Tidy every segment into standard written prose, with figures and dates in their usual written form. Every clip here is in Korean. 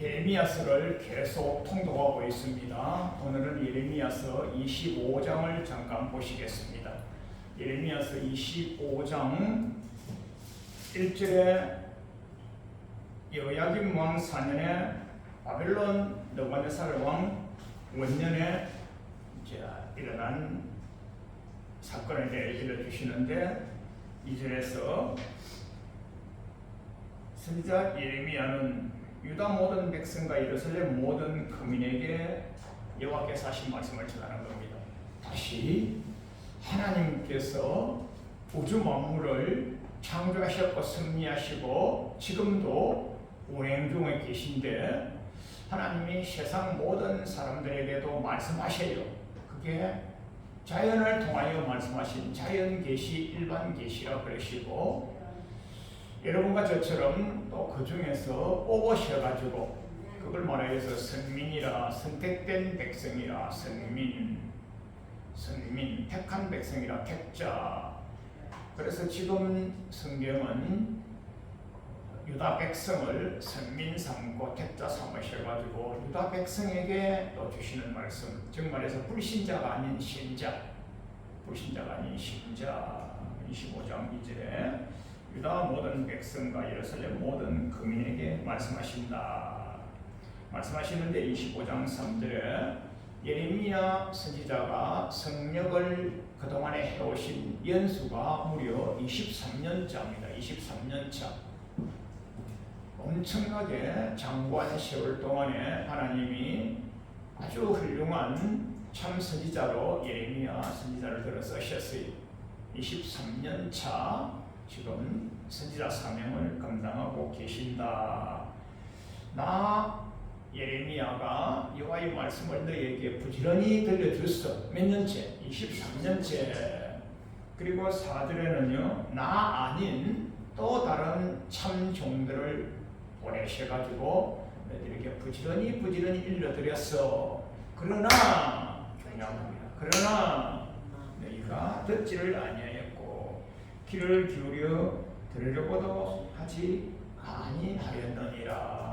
예레미야서를 계속 통독하고 있습니다. 오늘은 예레미야서 25장을 잠깐 보시겠습니다. 예레미야서 25장 1절에 여호야김 왕 4년에 바벨론 느부갓네살 왕 원년에 일어난 사건에 대해 알려주시는데 2절에서 선지자 예레미야는 유다 모든 백성과 예루살렘 모든 거민에게 여호와께서 하신 말씀을 전하는 겁니다. 다시 하나님께서 우주 만물을 창조하셨고 승리하시고 지금도 운행 중에 계신데 하나님이 세상 모든 사람들에게도 말씀하셔요. 그게 자연을 통하여 말씀하신 자연 계시, 일반 계시라 그러시고 여러분과 저처럼 또 그 중에서 뽑으셔가지고 그걸 말하여서 선민이라, 선택된 백성이라, 선민, 택한 백성이라, 택자. 그래서 지금 성경은 유다 백성을 선민 삼고 택자 삼으셔가지고 유다 백성에게 또 주시는 말씀, 즉 말해서 불신자가 아닌 신자, 25장 2절에 유다 모든 백성과 예루살렘 모든 거민에게 말씀하시는데 25장 3절에 예레미야 선지자가 성역을 그동안에 해오신 연수가 무려 23년차입니다. 23년차. 엄청나게 장구한 세월 동안에 하나님이 아주 훌륭한 참 선지자로 예레미야 선지자를 들어 쓰셨어요. 23년차 지금 선지자 사명을 감당하고 계신다. 나 예레미야가 여호와의 말씀을 너희에게 부지런히 들려줬어. 몇 년째? 23년째. 그리고 4절에는요, 나 아닌 또 다른 참 종들을 보내셔가지고 너희들에게 부지런히 일러드렸어. 그러나 중요한 겁니다. 그러나 너희가 듣지를 아니하였고 귀를 기울여 들으려고도 하지 아니하였느니라.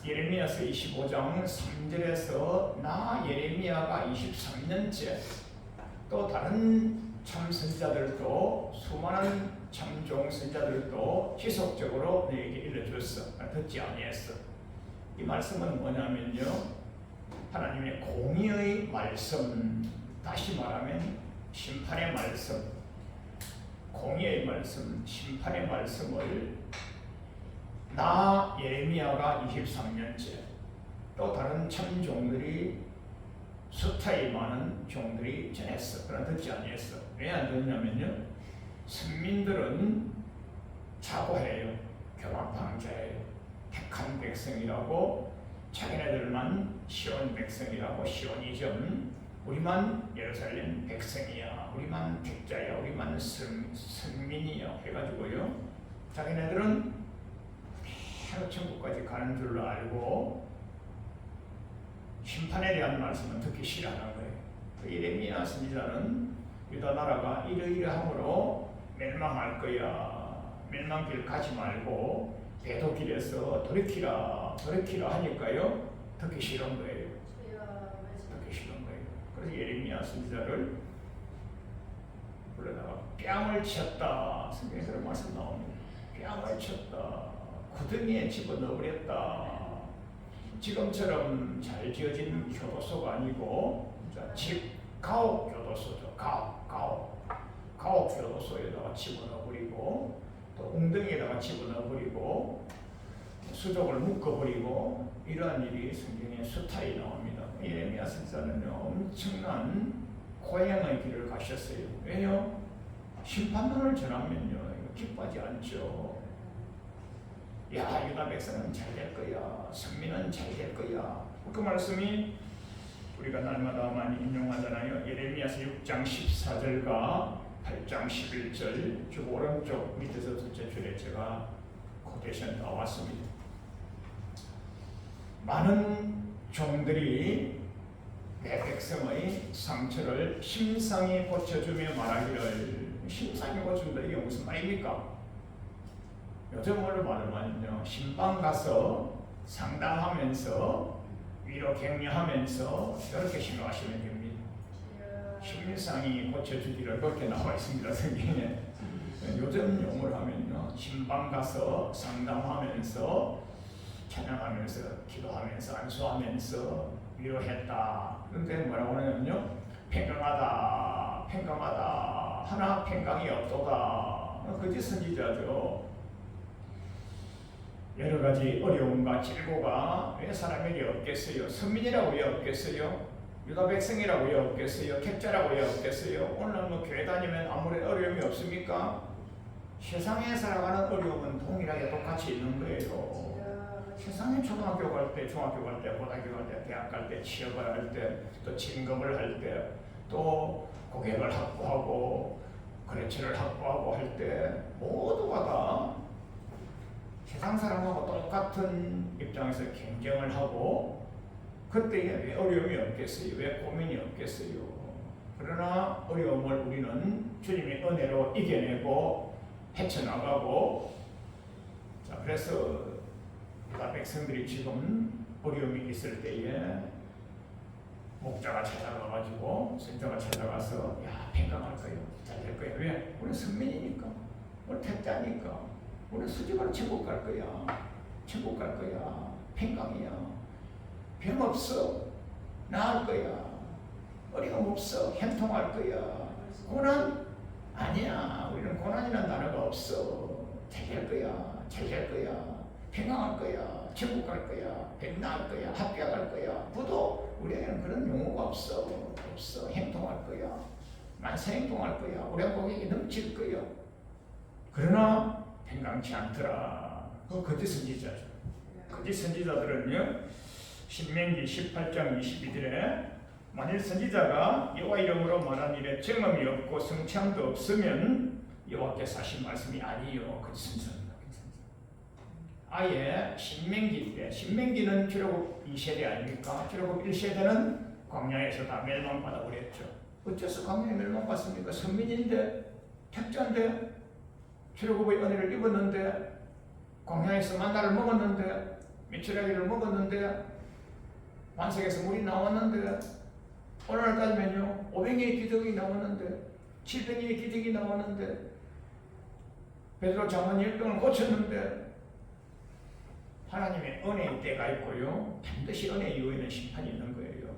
예레미야서 25장 3절에서 나 예레미야가 23년째 또 다른 참 선지자들도 수많은 참종 선지자들도 지속적으로 너에게 일러줬어. 듣지 아니했어. 이 말씀은 뭐냐면요, 하나님의 공의의 말씀, 다시 말하면 심판의 말씀, 공의의 말씀, 심판의 말씀을 나 예레미야가 23년째 또 다른 참 종들이 수타이 많은 종들이 전했어. 그러나 듣지 아니했어. 왜 안 듣냐면요, 선민들은 자고해요. 교만방자예요. 택한 백성이라고, 자기네들만 시온 백성이라고, 시온이점, 우리만 예루살렘 백성이야, 우리만 택자야, 우리만 선민이야 해가지고요, 자기네들은 바로 천국까지 가는 줄로 알고 심판에 대한 말씀은 듣기 싫어하는 거예요. 예레미야 선지자는 유다 나라가 이러이러함으로 멸망할 거야, 멸망길 가지 말고 배도길에서 돌이키라 하니까요, 듣기 싫은 거예요. 그래서 예레미야 선지자를 불러다가 뺨을 쳤다. 성경에서 그런 말씀 나옵니다. 뺨을 쳤다. 구덩이에 집어넣어버렸다. 지금처럼 잘 지어진 교도소가 아니고 가옥 교도소죠. 가옥 교도소에다가 집어넣어버리고 또 웅덩이에다가 집어넣어버리고 수족을 묶어버리고 이러한 일이 성경에 수타이 나옵니다. 예레미야 선지자는 엄청난 고행의 길을 가셨어요. 왜요? 심판론을 전하면요, 기뻐하지 않죠. 야, 유다 백성은 잘 될 거야, 선민은 잘 될 거야. 그 말씀이 우리가 날마다 많이 인용하잖아요. 예레미야서 6장 14절과 8장 11절 쭉 오른쪽 밑에서 둘째 줄에 제가 코테이션 나왔습니다. 많은 종들이 내 백성의 상처를 심상히 고쳐주며 말하기를, 심상히 고쳐준다, 이게 무슨 말입니까? 요즘으로 말하면요, 신방 가서 상담하면서 위로 격려하면서 이렇게 생각하시면 됩니다. 심리상이 고쳐주기를 그렇게 나와 있습니다, 성경에. 요즘 용어를 하면요, 신방 가서 상담하면서 찬양하면서 기도하면서 안수하면서 위로했다. 그런데 뭐라고 하냐면요, 평강하다, 평강하다, 하나 평강이 없도다. 그게 선지자죠. 여러 가지 어려움과 질고가 왜 사람에게 없겠어요? 선민이라고 왜 없겠어요? 유다 백성이라고 왜 없겠어요? 객자라고 왜 없겠어요? 오늘 뭐 교회 다니면 아무리 어려움이 없습니까? 세상에 살아가는 어려움은 동일하게 똑같이 있는 거예요. 세상에 초등학교 갈 때, 중학교 갈 때, 고등학교 갈 때, 대학 갈 때, 취업을 할 때, 또 진급을 할 때, 또 고객을 확보하고 거래처를 확보하고 할 때 모두가 다 세상 사람하고 똑같은 입장에서 경쟁을 하고 그때에 왜 어려움이 없겠어요? 왜 고민이 없겠어요? 그러나 어려움을 우리는 주님의 은혜로 이겨내고 헤쳐나가고, 자, 그래서 유다 백성들이 지금 어려움이 있을 때에 목자가 찾아가가지고 선자가 찾아가서 야, 평강할 거예요. 잘 될 거예요. 왜? 우리 선민이니까, 우리 택자니까, 우리 수직으로 천국 갈 거야. 천국 갈 거야. 평강이야. 병 없어. 나을 거야. 어려움 없어. 형통할 거야. 고난? 아니야. 우리는 고난이라는 단어가 없어. 잘 될 거야. 잘 될 거야. 평강할 거야. 천국 갈 거야. 병 나을 거야. 합격할 거야. 부도 우리에게는 그런 용어가 없어. 없어. 행동할 거야. 만세 행동할 거야. 우리 고객이 넘칠 거야. 그러나 평강치 않더라. 그 거짓 선지자죠. 거짓 선지자들은요, 신명기 18장 22절에 만일 선지자가 여호와 이름으로 말한 일에 정함이 없고 성취함도 없으면 여호와께서 하신 말씀이 아니요. 거짓 선지자입니다. 아예 신명기 때, 신명기는 출애굽 2세대 아닙니까? 출애굽 1세대는 광야에서 다 멸망받아 버렸죠. 어째서 광야에 멸망받습니까? 선민인데, 택자인데, 출애굽의 은혜를 입었는데, 광야에서 만나를 먹었는데, 미추라기를 먹었는데, 반석에서 물이 나왔는데, 오늘 따지면요, 500년의 기적이 나왔는데, 700년의 기적이 나왔는데, 베드로 장관 열병을 고쳤는데, 하나님의 은혜의 때가 있고요, 반드시 은혜 이후에는 심판이 있는 거예요.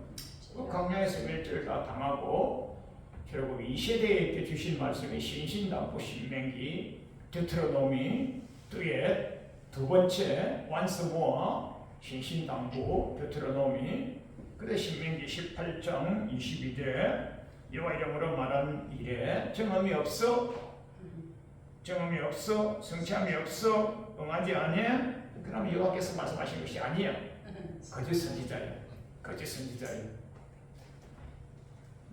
그 광야에서 멸절을 다 당하고, 결국 2세대에 때 주신 말씀이 신신당부 신명기, 드트로노미, 뚜엣, 두 번째 once more, 신신당부, 드트로노미, 그래 신명기 18장 22절에 여호와 이름으로 말한 일에 정함이 없어, 정함이 없어, 성취함이 없어, 응하지 아니해. 그러면 여호와께서 말씀하신 것이 아니야. 거짓 선지자예요. 거짓 선지자예요.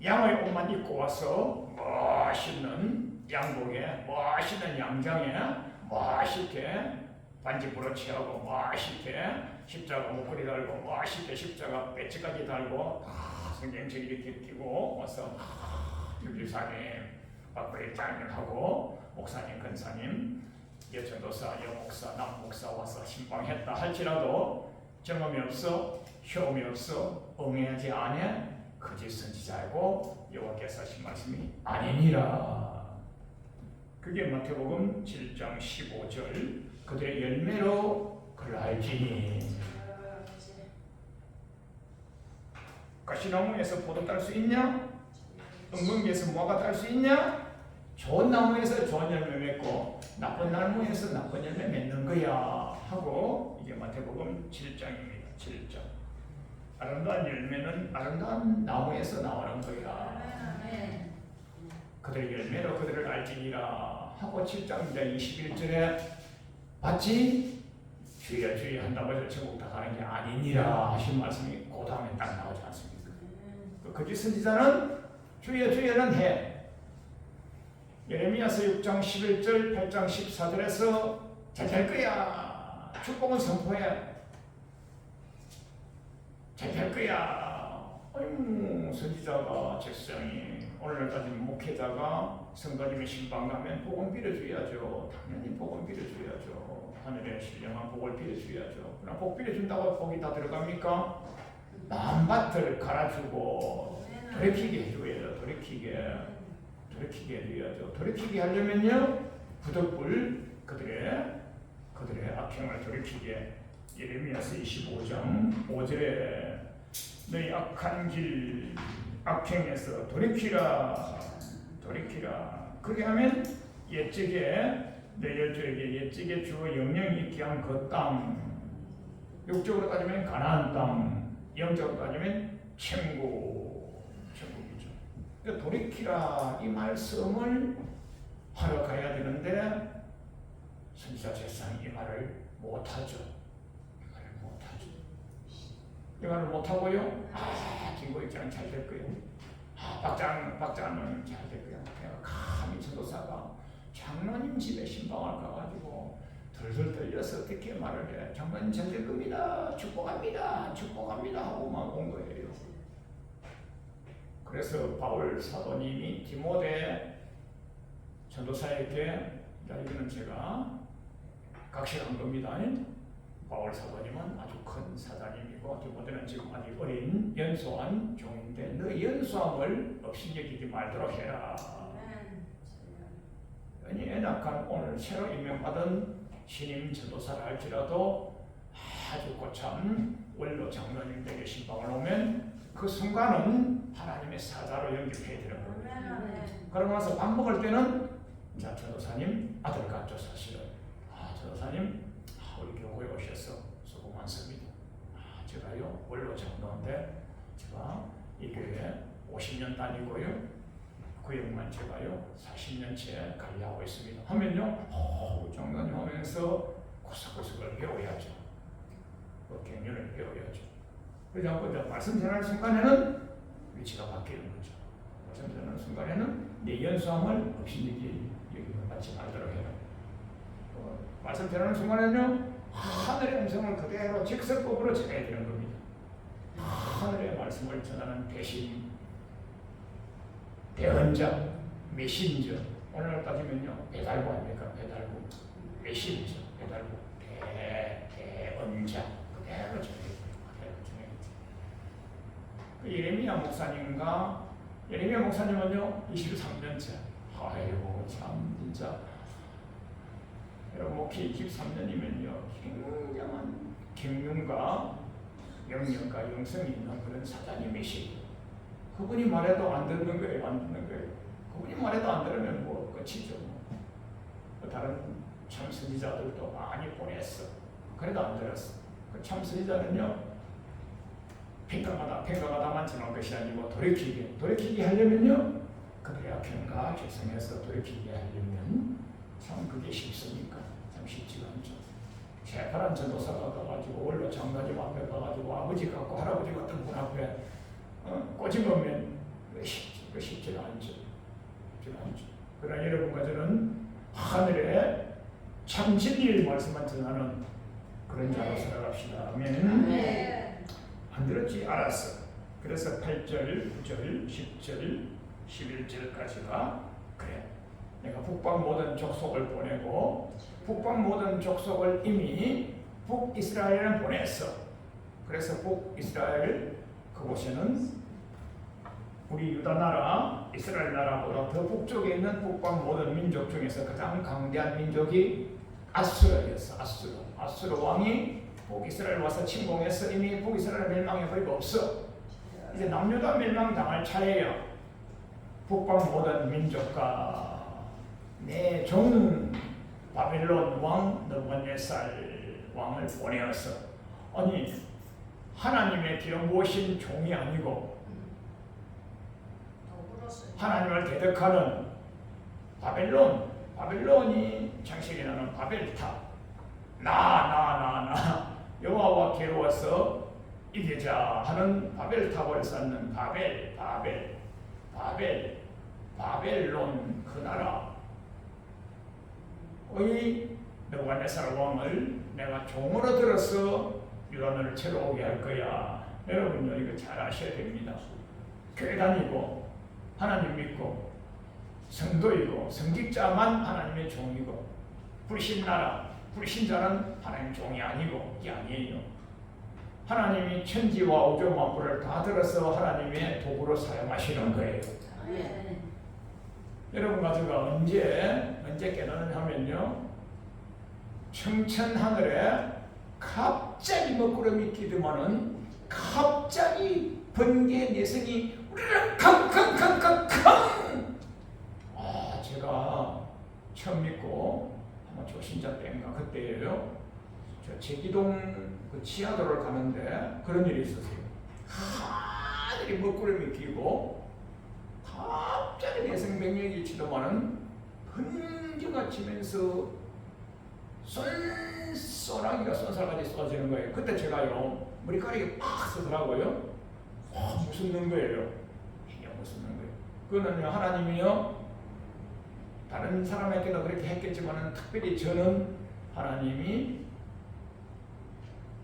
양의 옷만 입고 와서 멋있는 양복에, 멋있는 양장에 멋있게 반지 부러치하고 멋있게 십자가 목걸이 달고 멋있게 십자가 배지까지 달고 성경책 이렇게 끼고 와서 유기사님, 박부의 장님하고 목사님, 권사님, 여천도사, 여목사, 남목사 와서 신방했다 할지라도 정함이 없어, 효험이 없어, 응하지 않아 거짓 선지자이고 여호와께서 하신 말씀이 아니니라. 그게 마태복음 7장 15절, 그들의 열매로 그를 알지니. 가시나무에서 포도 딸 수 있냐? 은근기에서 무화과 딸 수 있냐? 좋은 나무에서 좋은 열매 맺고 나쁜 나무에서 나쁜 열매 맺는 거야 하고, 이게 마태복음 7장입니다. 7장. 아름다운 열매는 아름다운 나무에서 나오는 거야. 그들의 열매로 그들을 알지니라 하고 7장입니다. 21절에 봤지? 주여 주여 한다고 해서 천국 다 가는 게 아니니라 하신 말씀이 그 다음에 딱 나오지 않습니까? 그 거짓 선지자는 주여 주여는 해. 예레미야서 6장 11절, 8장 14절에서 잘 될 거야. 축복은 선포해. 잘 될 거야. 아이고, 선지자가 적성이 오늘까지 목회자가 성도님의 신방 가면 복음 빌어줘야죠. 당연히 복음 빌어줘야죠. 하늘의 신령한 복을 빌어줘야죠. 그러나 복 빌어준다고 복이 다 들어갑니까? 마음밭을 갈아주고 돌이키게 해줘야죠. 돌이키게 해줘야죠. 돌이키게 하려면요, 부득불 그들의 악행을 돌이키게. 예레미야서 25장 5절에 너희 악한 길 악행에서 돌이키라. 그렇게 하면 옛적에 내 열조에게 옛적에 주어 영령이 있게 한 그 땅, 육적으로 따지면 가나안 땅, 영적으로 따지면 천국이죠. 그러니까 돌이키라 이 말씀을 하러 가야 되는데 선지자 제사장이 이 말을 못하죠. 이 말을 못하고요. 김고익장은 잘 될 거예요. 박장은 잘 될 거예요. 내가 감히 전도사가 장로님 집에 신방을 가가지고 덜덜 떨려서 어떻게 말을 해. 장로님 잘 될 겁니다. 축복합니다 하고만 온 거예요. 그래서 바울 사도님이 디모데 전도사에게, 이거는 제가 각시한 겁니다. 바울 사도님은 아주 큰 사장님이고 디모데는 지금 아직 어린 연소한 종인데 너 연소함을 업신여기지 말도록 해라. 아니 애낙한 오늘 새로 임명받은 신임 전도사를 할지라도 아주 고참 원로 장로님들에게 신방을 오면 그 순간은 하나님의 사자로 영접해야 되는 겁니다. 그러고 나서 밥 먹을 때는 자 전도사님 아들 같죠. 사실은 전도사님 우리 교회에 오셔서 수고 많습니다. 제가요 원로 장로인데 제가 이 교회에 50년 다니고요 구역만 제가요 40년째 관리하고 있습니다. 하면요 장로님 하면서 구석구석을 배워야죠. 경륜을 배워야죠. 그래서 말씀 전하는 순간에는 위치가 바뀌는 거죠. 말씀 전하는 순간에는 내 연수함을 없이 받지 말도록 해라. 말씀 전하는 순간에는요 하늘의 음성을 그대로 직설법으로 전해야 되는 겁니다. 하늘의 말씀을 전하는 대신, 대언자, 메신저. 오늘 따지면요 배달부 아닙니까? 배달부, 메신저, 배달부, 대언자 그대로 전해야 됩니다. 예레미야 목사님은요 23년째. 아이고 참 진짜. 여러분 목회 23년이면요 굉장한 경륜과 영역과 영성이 있는 그런 사장님이시고 그분이 말해도 안 듣는 거예요. 그분이 말해도 안 들으면 뭐 끝이죠. 다른 참 선지자들도 많이 보냈어. 그래도 안 들었어. 그 참 선지자는요 평가가다만 전한 것이 아니고 돌이키게 하려면요 그들의 악행과 죄성에서 돌이키게 하려면 참 그게 쉽습니까? 참 쉽지가 않죠. 새파란 전도사가 가가지고 원로 장로님 앞에 가가지고 아버지 같고 할아버지 같은 분 앞에 꼬집으면 쉽지가 않죠. 그러나 여러분과 저는 하늘에 참 진리의 말씀만 전하는 그런 자로 살아갑시다. 아멘. 안 들었지? 알았어. 그래서 8절, 9절, 10절, 11절까지가 그래. 내가 북방 모든 족속을 보내고 북방 모든 족속을 이미 북이스라엘에 보냈어. 그래서 북이스라엘 그곳에는 우리 유다 나라, 이스라엘 나라보다 더 북쪽에 있는 북방 모든 민족 중에서 가장 강대한 민족이 아수르였어. 아수르 왕이 북이스라엘 와서 침공해서 이미 북이스라엘 멸망해버리고 없어. 이제 남유다 멸망당할 차례야. 북방 모든 민족과 내 종 바벨론 왕 느부갓네살 왕을 보내어서 아니 하나님의 뒤로 모신 종이 아니고 하나님을 대적하는 바벨론이 창세기에 나오는 바벨탑 나 여호와와 괴로워서 이기자 하는 바벨탑을 쌓는 바벨론 그 나라의 느부갓네살 왕을 내가 종으로 들어서 유다를 채로 오게 할 거야. 여러분요 이거 잘 아셔야 됩니다. 교회 다니고 하나님 믿고 성도이고 성직자만 하나님의 종이고 불신나라, 불신자는 하나님 종이 아니고 이게 아니에요. 하나님이 천지와 우주 만물을 다 들어서 하나님의 도구로 사용하시는 거예요. 여러분 가지고 언제 깨닫느냐 하면요, 청천하늘에 갑자기 먹구름이 끼더만은 갑자기 번개 내성이 우르르 캉캉캉캉캉. 제가 처음 믿고 아마 조신자 때인가 그때예요. 저 제기동 그 지하도를 가는데 그런 일이 있었어요. 하늘이 먹구름이 끼고 갑자기 내성병력이 치더만은 번개가 치면서 소나기가 쏜살같이 쏟아지는 거예요. 그때 제가요 머리카락이 팍 서더라고요. 무슨 거예요? 이게 무슨 거예요? 그거는요 하나님이요 다른 사람에게도 그렇게 했겠지만은 특별히 저는 하나님이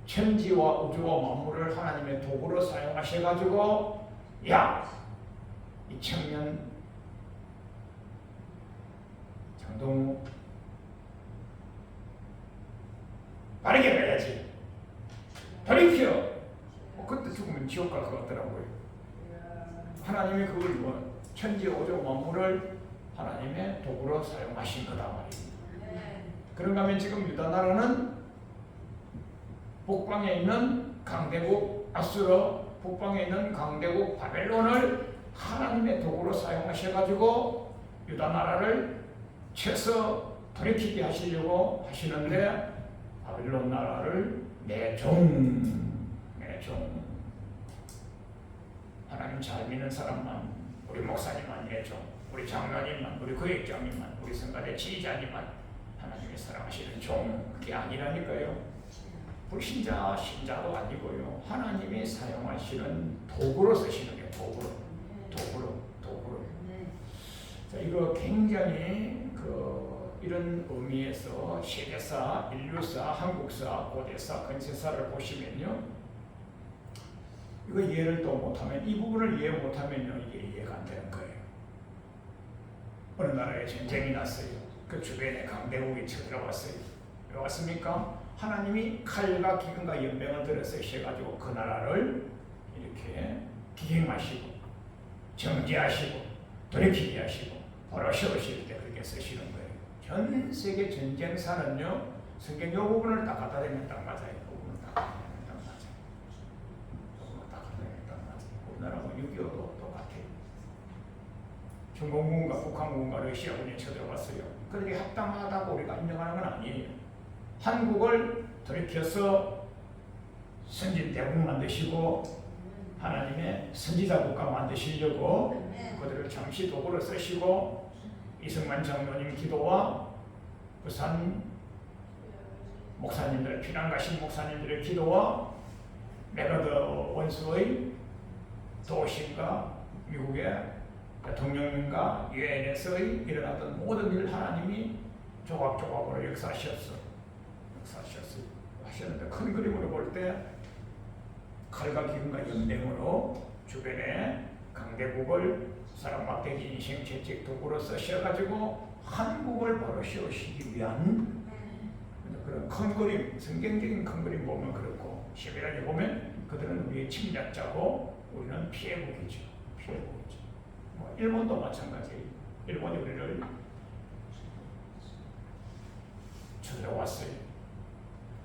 천지와 우주와 만물을 하나님의 도구로 사용하셔가지고 야! 이 청년 장동우 바르게 가야지. 돌이켜. 그때 죽으면 지옥 갈 것 같더라고요. 하나님이 그걸 뭐 천지 오조 만물을 하나님의 도구로 사용하신 거다 말이에요. 그런가 하면 지금 유다 나라는 북방에 있는 강대국 아수르, 북방에 있는 강대국 바벨론을 하나님의 도구로 사용하셔가지고 유다 나라를 쳐서 돌이키게 하시려고 하시는데 바벨론 나라를 내종 하나님 잘 믿는 사람만, 우리 목사님만 내종, 우리 장로님만, 우리 교육장님만, 우리 성가대 지휘자님만 하나님이 사랑하시는 종, 그게 아니라니까요. 불신자, 신자도 아니고요. 하나님이 사용하시는 도구로 쓰시는 게 도구로. 자, 이거 굉장히 이런 의미에서 세계사, 인류사, 한국사, 고대사, 근세사를 보시면요, 이거 이해를 또 못하면, 이 부분을 이해 못하면요 이게 이해가 안 되는 거예요. 어느 나라에 전쟁이 났어요. 그 주변에 강대국이 쳐들어왔어요. 왜 왔습니까? 하나님이 칼과 기근과 연병을 들어 쓰셔가지고 그 나라를 이렇게 기경하시고 정죄하시고 돌이키게 하시고 바로 세우실 때 그렇게 쓰시는 거예요. 전 세계 전쟁사는요 성경 요 부분을 딱 갖다 대면 딱 맞아요. 그 부분을 딱 갖다 대면 딱 맞아요. 그 부분을 딱 갖다 대면 딱 맞아요. 우리나라하고 6.25도 똑같아요. 중공군과 북한군과 러시아군이 쳐들어왔어요. 그렇게 합당하다고 우리가 인정하는 건 아니에요. 한국을 돌이켜서 선진 대국 만드시고 하나님의 선지자 국가 만드시려고 그들을 잠시 도구로 쓰시고 이승만 장로님 기도와 부산 목사님들, 피난 가신 목사님들의 기도와 메가드 원수의 도심과 미국의 대통령과 유엔에서의 일어났던 모든 일 하나님이 조각조각으로 역사하셨어요. 하셨는데 큰 그림으로 볼 때 칼과 기근과 연맹으로 주변에 강대국을 사람 막대기 인생 채찍 도구로 쓰셔가지고 한국을 바로 세우시기 위한 그런 큰 그림, 성경적인 큰 그림 보면 그렇고 시베리아에 보면 그들은 우리의 침략자고 우리는 피해국이죠. 뭐 일본도 마찬가지예요. 일본이 우리를 쳐들어왔어요.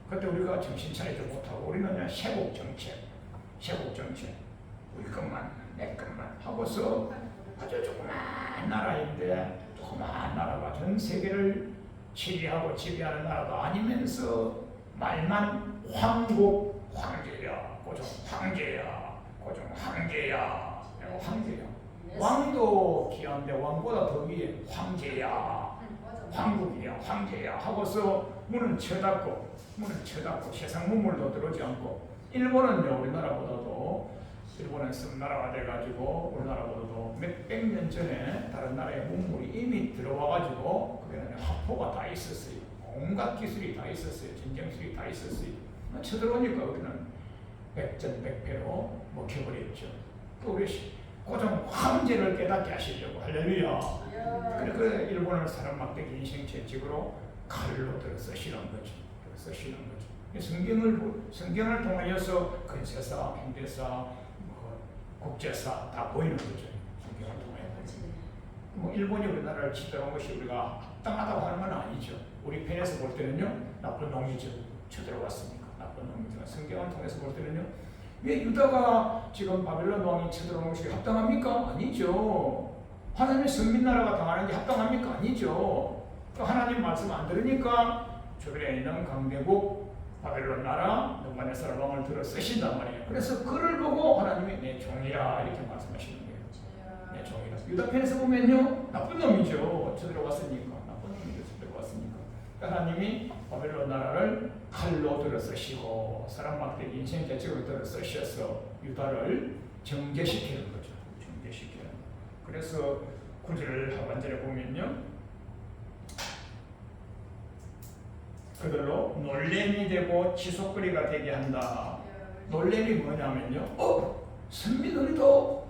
그때 우리가 정신 차리지 못하고 우리는 그냥 세국 정책 우리 것만 내 것만 하고서 아주 조그만 나라인데 조그만 나라가 전 세계를 지배하고 지배하는 나라도 아니면서 말만 황국 황제야 고종 황제야 왕도 귀한데 왕보다 더 위에 황제야 황국이야 황제야 하고서 문을 쳐닫고 세상 문물도 들어오지 않고 일본은요 우리나라보다도 일본은 섬나라가 돼가지고 우리나라보다도 몇백 년 전에 다른 나라의 문물이 이미 들어와가지고 그게는 화포가 다 있었어요. 온갖 기술이 다 있었어요. 전쟁술이 다 있었어요. 쳐들어오니까 우리는 백전백패로 먹혀버렸죠. 또 우리 고정 황제를 깨닫게 하시려고. 할렐루야. 그래 일본을 사람 막대기 인생 채찍으로 칼로 들어 쓰시는 거죠. 쓰시는 거죠. 성경을 통하여서 근세사, 현대사, 국제사 다 보이는 거죠. 성경을 통해. 뭐 일본이 우리나라를 치더라온 것이 우리가 합당하다고 하는 건 아니죠. 우리 편에서 볼 때는요, 나쁜 놈이죠. 쳐들어왔으니까 나쁜 놈이죠. 성경을 통해서 볼 때는요, 왜 유다가 지금 바벨론 왕이 쳐들어온 것이 합당합니까? 아니죠. 하나님의 선민나라가 당하는 게 합당합니까? 아니죠. 또 하나님 말씀 안 들으니까 주변에 있는 강대국 바벨론 나라 느부갓네살 왕을 들어 쓰신단 말이에요. 그래서 그를 보고 하나님이 내 종이라 이렇게 말씀하시는 거예요. 내 종이라. 유다 편에서 보면요, 나쁜 놈이죠. 쳐들어왔으니까. 나쁜 놈이죠. 쳐들어왔으니까. 하나님이 바벨론 나라를 칼로 들어 쓰시고 사람 막대기 인생 대책으로 들어 쓰셔서 유다를 정죄시키는 거죠. 정죄시키는. 그래서 9절 하반절에 보면요, 그들로 놀램이 되고 지속거리가 되게 한다. 놀램이 뭐냐면요, 선민 우리도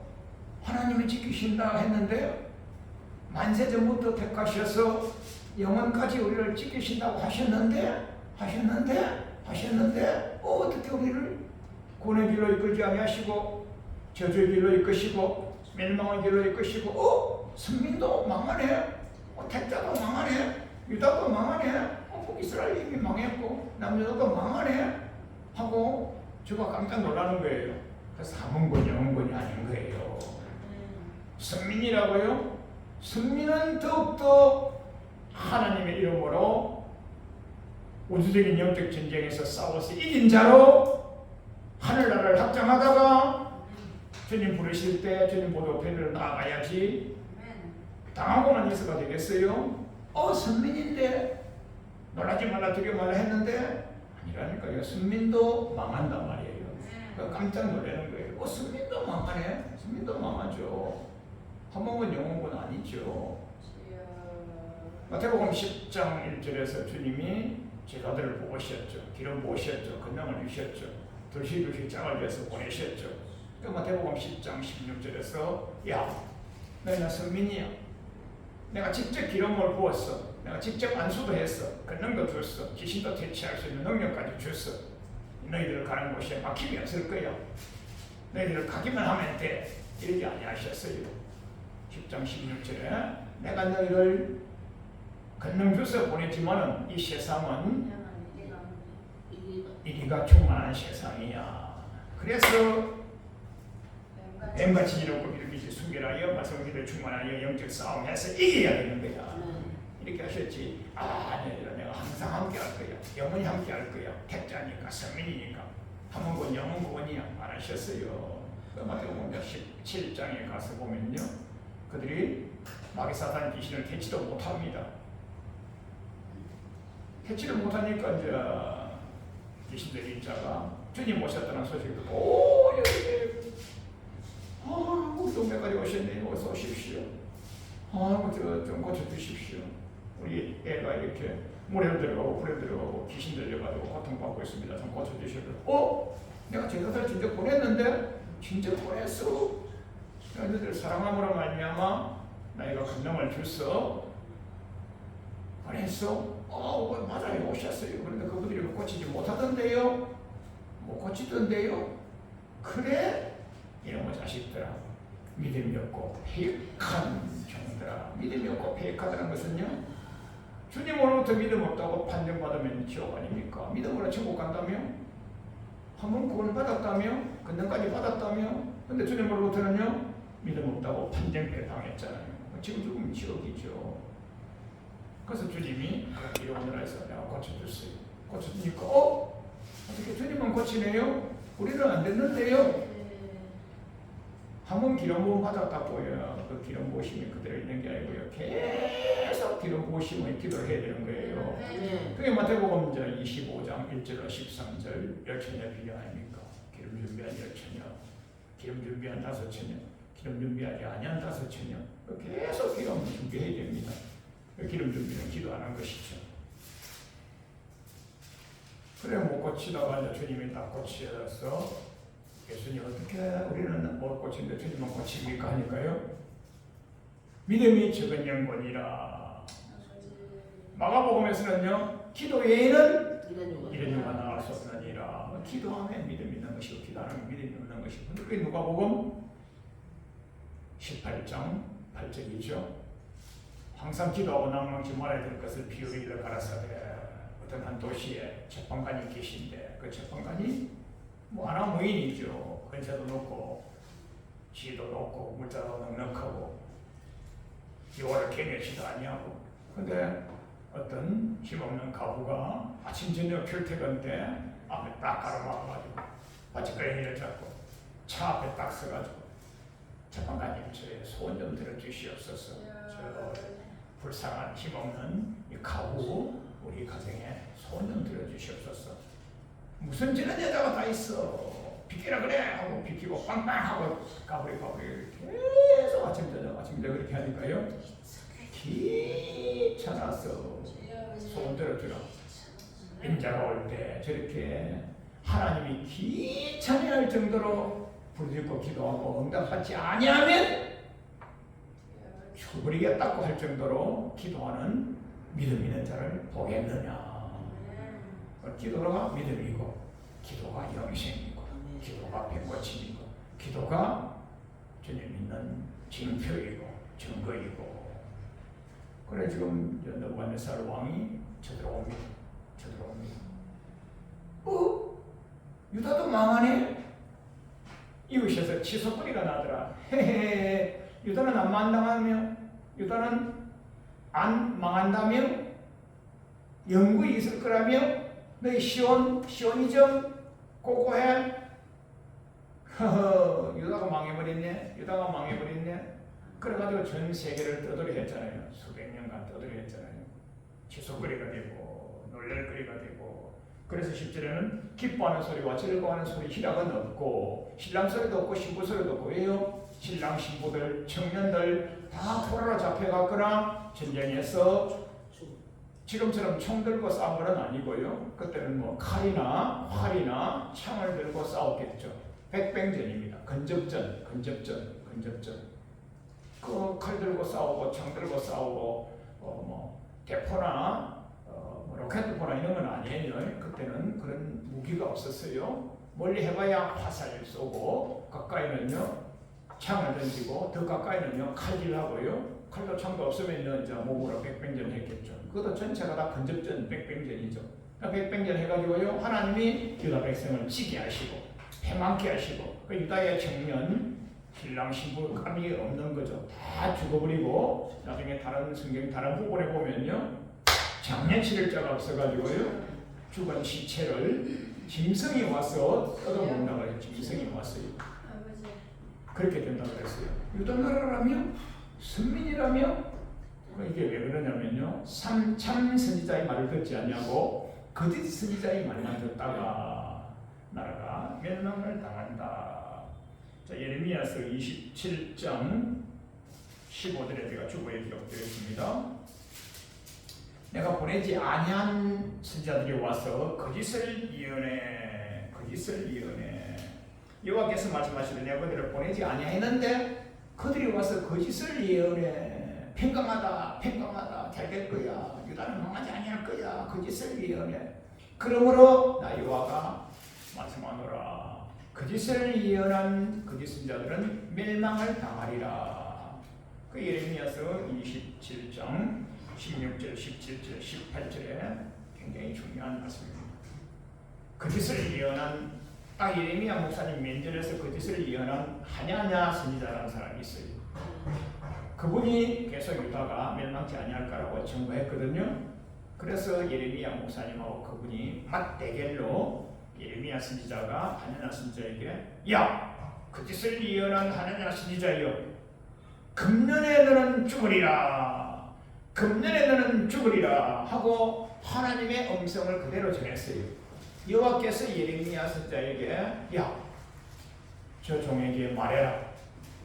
하나님이 지키신다 했는데 만세 전부터 택하셔서 영원까지 우리를 지키신다고 하셨는데 어떻게 우리를 구원의 길로 이끌지 아니하시고 저주의 길로 이끄시고 멸망의 길로 이끄시고 선민도 망하네, 택자도 망하네, 유다도 망하네, 이스라엘 이미 망했고 남유다도 망하네 하고 저가 깜짝 놀라는 거예요. 그래서 하문권 영문권이 아닌 거예요. 선민이라고요? 선민은 더욱더 하나님의 이름으로 우주적인 영적 전쟁에서 싸워서 이긴 자로 하늘나라를 확장하다가 주님 부르실 때 주님 보도편으로 나아가야지 당하고만 있어가 되겠어요? 선민인데 놀라지 말라 두려워 말라 했는데 아니라니까요. 선민도 망한단 말이에요. 깜짝 놀라는 거예요. 선민도 망하네? 선민도 망하죠. 하몽은 영웅은 아니죠. 마태복음 10장 1절에서 주님이 제자들을 보셨죠. 기름 부으셨죠. 건강을 주셨죠. 둘씩 짝을 위해서 보내셨죠. 마태복음 10장 16절에서 야, 너희는 선민이야. 내가 직접 기름을 부었어. 내가 직접 안수도 했어. 걷는 거 줬어. 귀신도 퇴치할 수 있는 능력까지 줬어. 너희들 가는 곳에 막힘이 없을 거야. 너희들 가기만 하면 돼. 이렇게 아니하셨어요. 10장 16절에 내가 너희를 권능 줘서 보냈지만은 이 세상은 이리가 충만한 세상이야. 그래서 뱀같이 이렇고 이렇게 순결하여 말씀기를 충만하여 영적 싸움해서 이겨야 되는 거야. 이렇게 하셨지. 내가 항상 함께 할 거야. 영원히 함께 할 거야. 택자니까 선민이니까 하문권 영원권이야 안 하셨어요. 마태복음 17장에 가서 보면요, 그들이 마귀 사탄 귀신을 퇴치도 못합니다. 퇴치를 못하니까 이제 귀신들이 있자가 주님 오셨다는 소식을 듣고 여기 우리 동네까지 오셨네. 어서 오십시오. 좀 고쳐주십시오. 우리 애가 이렇게 물에 들어가고 불에 들어가고 귀신 들려가지고 고통받고 있습니다. 좀 고쳐주시고. 내가 제자들 진짜 보냈는데 진짜 보냈어. 너희들 사랑함으로 말미암아 나이가 권능을 줬어. 보냈어. 맞아요. 오셨어요. 그런데 그분들이 고치지 못하던데요. 못 고치던데요. 그래? 이놈의 자식들아, 믿음이 없고 패역한 종들아. 믿음이 없고 패역하다는 것은요, 주님으로부터 믿음 없다고 판정받으면 지옥 아닙니까? 믿음으로 천국 간다며? 한번 구원 받았다며? 권능까지 받았다며? 근데 주님으로부터는요, 믿음 없다고 판정패 당했잖아요. 지금 죽으면 지옥이죠. 그래서 주님이 이혼을 해서 내가 고쳐줬어요. 고쳐주니까 어떻게 주님은 고치네요? 우리는 안 됐는데요? 한번 기름 부음 받았다고요. 그 기름 부으심이 그대로 있는 게 아니고요. 계속 기름 부으심을 기도를 해야 되는 거예요. 그게 마태복음 25장 1절로 13절 열처녀 비유 아닙니까? 기름 준비한 열처녀, 기름 준비한 5처녀, 기름 준비하지 아니한 5처녀. 계속 기름 준비해야 됩니다. 기름 준비는 기도 안 한 것이죠. 그래 못 고치다가 이제 주님이 다 고치셔서 예수님 어떻게 우리는 못 고친데 주님은 고칩니까 하니까요. 믿음이 적은 영혼이라. 마가복음에서는요, 기도 외에는 이런 유가 나올 수 없느니라. 기도하면 믿음이 있는 것이고 기도하면 믿음이 없는 것이고. 그게 누가복음 18장 8절이죠. 항상 기도하고 낭망치 말아야 될 것을 비유를 가라사대. 어떤 한 도시에 재판관이 계신데 그 재판관이 뭐 하나 무인이죠. 근세도 높고 지도 높고 물자도 넉넉하고 기와를 개념치도 아니하고. 근데 어떤 힘없는 가부가 아침 저녁 출퇴근 때 앞에 딱 가로막아가지고 바지가랑이를 잡고 차 앞에 딱 서가지고 재판관님 저의 소원 좀 들어주시옵소서. 저 불쌍한 힘없는 이 가부 우리 가정에 소원 좀 들어주시옵소서. 무슨 저런 여자가 다 있어. 비키라 그래 하고 비키고 빵빵하고 가버리 계속 아침 저녁 그렇게 하니까요. 귀찮아서 소원 들어주라. 임자가 올 때 저렇게 하나님이 귀찮아할 정도로 부르짖고 기도하고 응답하지 아니하면 죽어버리겠다고 할 정도로 기도하는 믿음 있는 자를 보겠느냐. 기도가 믿음이고 기도가 영생이고 기도가 백고침이고 기도가 주님 믿는 징표이고 증거이고. 그래 지금 느부갓네살 왕이 쳐들어옵니다. 유다도 망하네. 이웃에서 치솟거리가 나더라. 헤헤, 유다는 안 망한다며? 유다는 안 망한다며? 영구히 있을 거라며? 너희 시온이 좀 고고해? 허허, 유다가 망해버렸네. 그래가지고 전 세계를 떠돌이 했잖아요. 수백 년간 떠돌이 했잖아요. 치솟거리가 되고 놀랄거리가 되고. 그래서 10절에는 기뻐하는 소리와 즐거워하는 소리 희락은 없고 신랑 소리도 없고 신부 소리도 없고. 왜요? 신랑 신부들 청년들 다 포로로 잡혀갔거나 전쟁에서 지금처럼 총 들고 싸운 건 아니고요. 그때는 뭐 칼이나 활이나 창을 들고 싸웠겠죠. 백병전입니다. 근접전. 그 칼 들고 싸우고 창 들고 싸우고 뭐 대포나 로켓포나 이런 건 아니에요. 그때는 그런 무기가 없었어요. 멀리 해봐야 화살 쏘고 가까이는요 창을 던지고 더 가까이는요 칼질하고요. 칼도 창도 없으면 이제 몸으로 백병전 했겠죠. 그것도 전체가 다 근접전 백병전이죠. 백병전 해가지고요 하나님이 유다 백성을 지게 하시고 패망케 하시고 그 유다의 청년 신랑 신부 감이 없는 거죠. 다 죽어버리고 나중에 다른 성경 다른 부분에 보면요 장례치를 자가 없어가지고요 죽은 시체를 짐승이 와서 뜯어먹는다고 해요. 짐승이 왔어요. 그렇게 된다고 그랬어요. 유다 나라라며 선민이라며 이게 왜 그러냐면요 참 선지자의 말을 듣지 않냐고 거짓 선지자의 말만 듣다가 나라가 멸망을 당한다. 자, 예레미야서 27장 15절에 제가 주보에 기록되어 있습니다. 내가 보내지 아니한 선지자들이 와서 거짓을 이어내. 여호와께서 말씀하시되 내가 그들을 보내지 아니하였는데 그들이 와서 거짓을 예언해. 평강하다 잘 될 거야. 유다는 망하지 아니할 거야. 거짓을 예언해. 그러므로 나 여호와가 말씀하노라. 거짓을 예언한 거짓 선지자들은 멸망을 당하리라. 그 예레미야서 27장 16절, 17절, 18절에 굉장히 중요한 말씀입니다. 거짓을 예언한 예레미야 목사님 면전에서 거짓을 예언한 하냐냐 선지자라는 사람이 있어요. 그분이 계속 유다가 멸망치 아니할까라고 증거했거든요. 그래서 예레미야 목사님하고 그분이 맞대결로 예레미야 선지자가 하냐냐 선지자에게 야! 거짓을 예언한 하냐냐 선지자여 금년에 너는 죽으리라 하고 하나님의 음성을 그대로 전했어요. 여호와께서 예레미야 선지자에게 야, 저 종에게 말해라.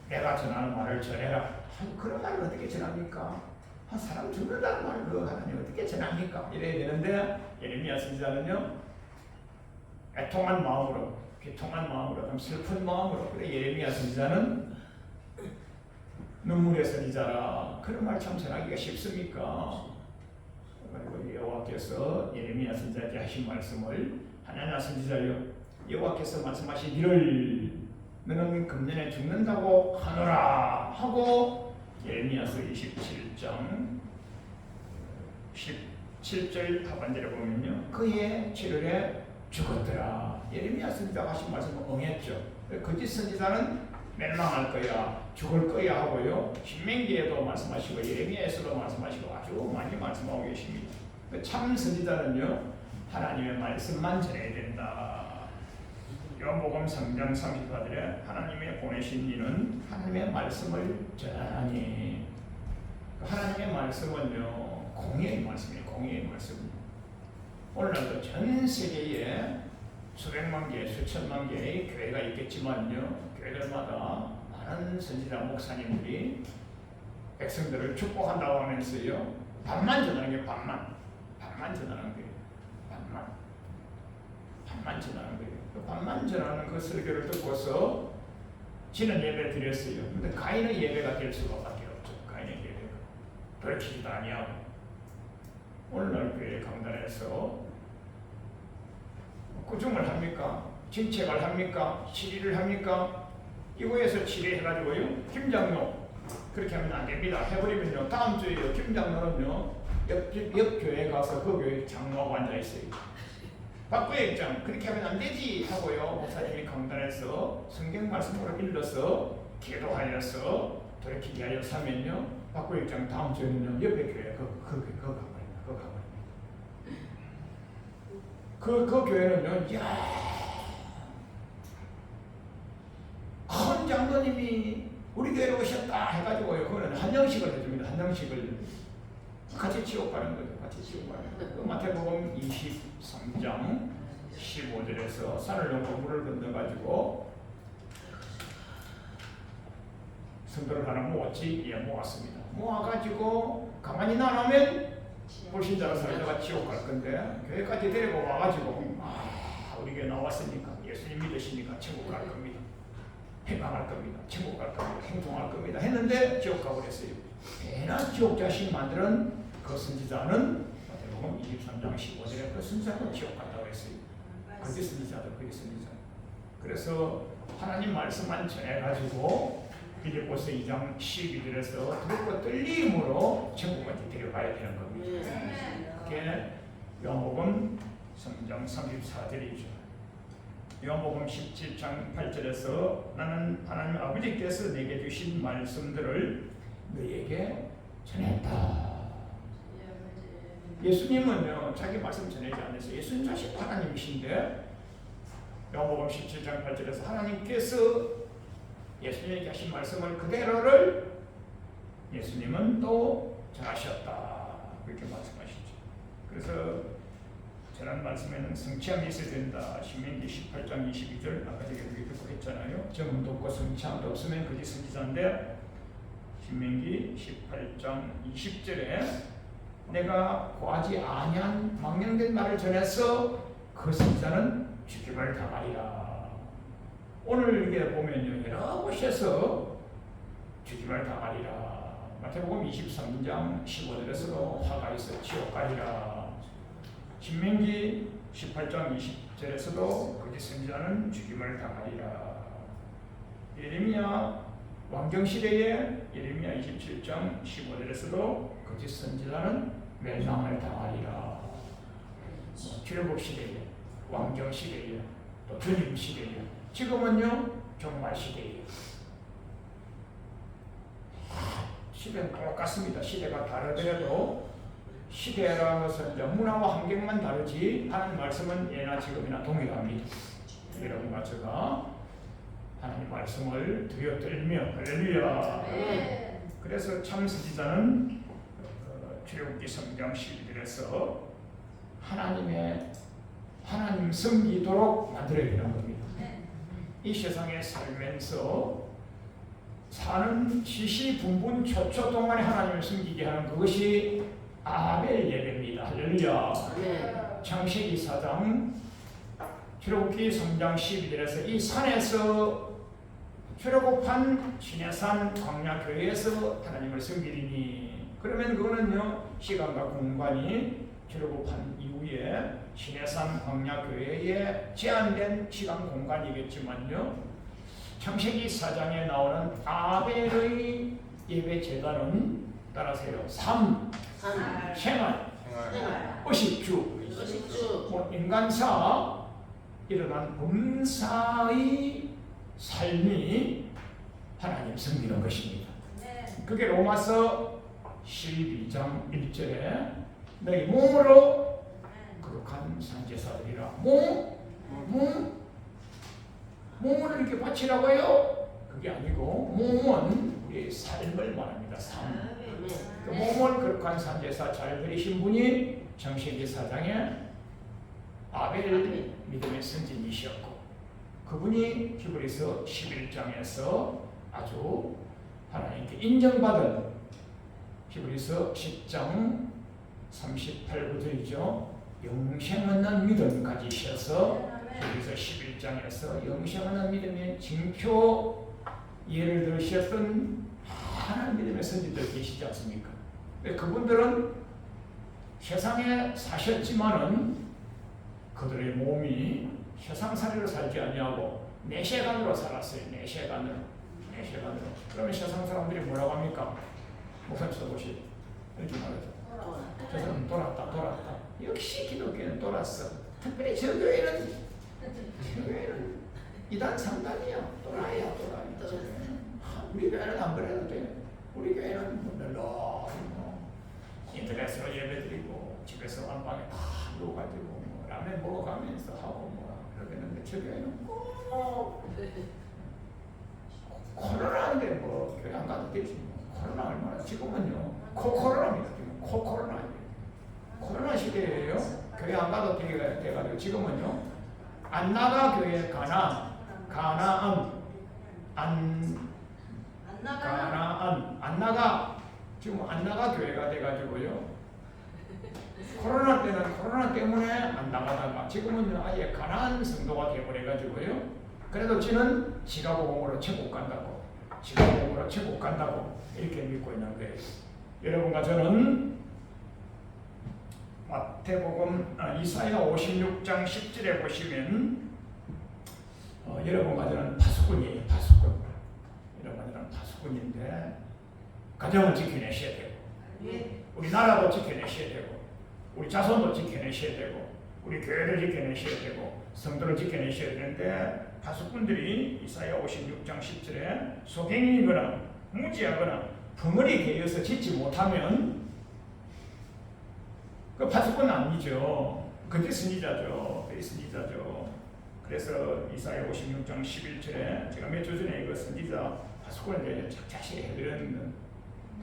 내가 전하는 말을 전해라. 그런 말을 어떻게 전합니까? 사람 죽는다는 말을 하나님 어떻게 전합니까? 이래야 되는데 예레미야 선지자는요 애통한 마음으로 비통한 마음으로, 슬픈 마음으로. 그래 예레미야 선지자는 눈물의 선지자라. 그런 말 참 전하기가 쉽습니까? 그리고 여호와께서 예레미야 선지자에게 하신 말씀을 하나냐 선지자여, 여호와께서 말씀하신 이를 너는 금년에 죽는다고 하노라 하고 예레미야서 27장 17절 하반절에 보면요, 그의 7월에 죽었더라. 예레미야 선지자가 하신 말씀을 응했죠. 거짓 선지자는 멸망할 거야, 죽을 거야 하고요, 신명기에도 말씀하시고 예레미야에서도 말씀하시고 아주 많이 말씀하고 계십니다. 참 선지자는요, 하나님의 말씀만 전해야 된다. 요한복음 3장 34절에 하나님의 보내신 이는 하나님의 말씀을 전하니, 하나님의 말씀은요 공의의 말씀이에요. 공의의 말씀. 오늘날도 전 세계에 수백만 개, 수천만 개의 교회가 있겠지만요, 교회들마다 많은 선지자 목사님들이 백성들을 축복한다고 하면서요, 반만 전하는 게 반만 전하는 거예요. 반만 전하는 거예요. 그 반만 전하는 그 설교를 듣고서 지는 예배 드렸어요. 근데 가인의 예배가 될 수밖에 없죠. 가인의 예배가 돌이키지도 아니하고. 오늘날 교회 강단에서 구중을 합니까? 진책을 합니까? 치리를 합니까? 이거에서 치리해가지고요, 김장로 그렇게 하면 안 됩니다. 해버리면요, 다음 주에요, 김장로는요 옆 교회에 가서 그 교회 장로하고 앉아 있어요. 박부회장 그렇게 하면 안 되지 하고요, 목사님이 강단에서 성경 말씀으로 일러서 기도하여서 돌이키게 하여 사면요, 박부회장 다음 주에는요 옆에 교회 그 교회는요, 큰 장로님이 우리 교회로 오셨다 해가지고요, 그거는 한정식을 해줍니다. 한정식을 같이 지옥 가는 거죠. 같이 지옥 가는 거죠. 마태복음 23장 15절에서 산을 넘고 물을 건너가지고 성도를 하나 모았지. 모았습니다. 모아가지고 가만히 놔놓으면 불신자로 살다가 지옥 갈 건데, 교회까지 데리고 와가지고 우리 교회 나왔으니까 예수님 믿으시니까 천국 갈 겁니다. 해방할 겁니다. 천국 갈 겁니다. 행동할 겁니다. 했는데 지옥 가버렸어요. 배나 지옥 자식 만드는 그 선지자는 마태복음 23장 15절에 그 선지자는 지옥 갔다고 했어요. 거짓 선지자들, 거짓 선지자. 그래서 하나님 말씀만 전해가지고 빌립보서 2장 12절에서 듣고 떨림으로 천국까지 데려가야 되는 겁니다. 그게 요한복음 3장 34절이죠. 요한복음 17장 8절에서 나는 하나님 아버지께서 내게 주신 말씀들을 너희에게 전했다. 예수님은요 자기 말씀 전하지 않으세요. 예수님 자신 하나님이신데, 요한복음 17장 8절에서 하나님께서 예수님에게 하신 말씀을 그대로를 예수님은 또 전하셨다. 그렇게 말씀하시죠. 그래서 전한 말씀에는 성취함이 있어야 된다. 신명기 18장 22절 아까 제가 그렇게 듣고 했잖아요. 정음도 없고 성취함도 없으면 거짓 선지자인데, 신명기 18장 20절에 내가 고하지 아니한 망령된 말을 전해서 그 선지자는 죽임을 당하리라. 오늘 이게 보면요, 여러 곳에서 죽임을 당하리라. 마태복음 23장 15절에서도 화가 있어 지옥 가리라. 신명기 18장 20절에서도 거짓 선지자는 죽임을 당하리라. 예레미야 왕정시대에 예레미야 27장 15절에서도 거짓 선지자는 멸망을 당하리라. 출애굽시대에, 왕정시대에, 또 전임시대에, 지금은요 종말시대에. 시대는 똑같습니다. 시대가 다르더라도 시대라는 것은 이제 문화와 환경만 다르지 하나님 말씀은 예나 지금이나 동일합니다. 여러분과 제가 하나님 말씀을 드려 들며 할렐루야. 그래서 참 선지자는 출애굽기 3장 12절에서 하나님 섬기도록 만들어야 되는 겁니다. 이 세상에 살면서 사는 시시분분 초초 동안에 하나님을 섬기게 하는 그것이 아벨 예배입니다. 할렐루야. 창세기 4장 출애굽기 3장 12절에서 이 산에서 출애굽한 시내산 광야교회에서 하나님을 섬기리니, 그러면 그거는요 시간과 공간이 출애굽한 이후에 시내산 광야교회에 제한된 시간 공간이겠지만요, 창세기 4장에 나오는 아벨의 예배 제단은 따라서요 3. 생활, 의식주, 인간사 일어난 범사의 삶이 하나님 섬기는 것입니다. 그게 로마서 12장 1절에 너희 몸으로 거룩한 산제사들이라. 몸을 이렇게 바치라고요? 그게 아니고 몸은 우리의 삶을 말합니다. 삶. 그 몸을 거룩한 산제사 잘 드리신 분이 창세기 4장에 아벨 믿음의 선진이셨고, 그분이 히브리서 11장에서 아주 하나님께 인정받은 히브리서 10장 38구절이죠. 영생 없는 믿음 가지셔서 히브리서 11장에서 영생 없는 믿음의 징표 예를 들으셨던 많은 믿음의 선지들 계시지 않습니까? 그분들은 세상에 사셨지만은 그들의 몸이 세상살이로 살지 아니하고 내세간으로 살았어요. 내세간으로. 그러면 세상 사람들이 뭐라고 합니까? 목사님 써보시. 이렇게 말하죠. 저 사람은 돌았다. 역시 기독교는 돌았어. 특별히 저 교회는 이단 3단이야. 돌아야. 우리 교회는 안 그래도 돼. 우리 교회는 뭐 인터넷으로 예배드리고 집에서 안방에 다 누워가지고 뭐 라면 먹어가면서 하고 뭐 그러겠는데, 저 교회는 코로나인데 뭐 교회 안 가도 되지. 코로나 얼마나 지금은요 코로나입니다. 지금 코로나 시대예요. 교회 안 가도 되게 돼가지고 지금은요 안나가 교회 가나안 지금 안나가 교회가 돼가지고요. 코로나 때는 코로나 때문에 안 나가다가 지금은 아예 가난한 성도가 되어버려가지고요. 그래도 저는 지가복음으로 천국 간다고 이렇게 믿고 있는 거예요. 여러분과 저는 마태복음 이사야 56장 10절에 보시면 여러분과 저는 파수꾼이에요. 여러분과 저는 파수꾼인데 가정을 지켜내셔야 되고, 우리 나라도 지켜내셔야 되고, 우리 자손도 지켜내셔야 되고, 우리 교회를 지켜내셔야 되고, 성도를 지켜내셔야 되는데, 파수꾼들이 이사야 56장 10절에 소경이거나 무지하거나 벙어리 개여서 짓지 못하면 그 파수꾼은 아니죠. 그게 선지자죠. 그래서 이사야 56장 11절에 제가 몇 주 전에 이거 선지자 파수꾼에 대해 자세히 해드렸는데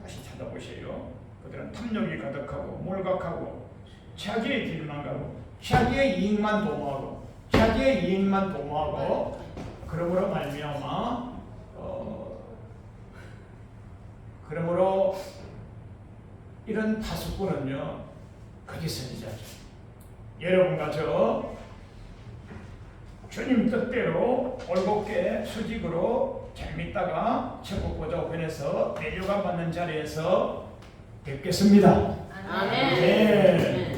다시 찾아보세요. 그들은 탐욕이 가득하고 몰각하고 자기의 길을 망가고 자기의 이익만 도모하고 그러므로 말미암아 그러므로 이런 파수꾼은요 거기 선지자죠. 여러분과 저 주님 뜻대로 올곧게 수직으로 잘 믿다가 천국 보좌우편에서 내려가 받는 자리에서 뵙겠습니다. 아멘. 네.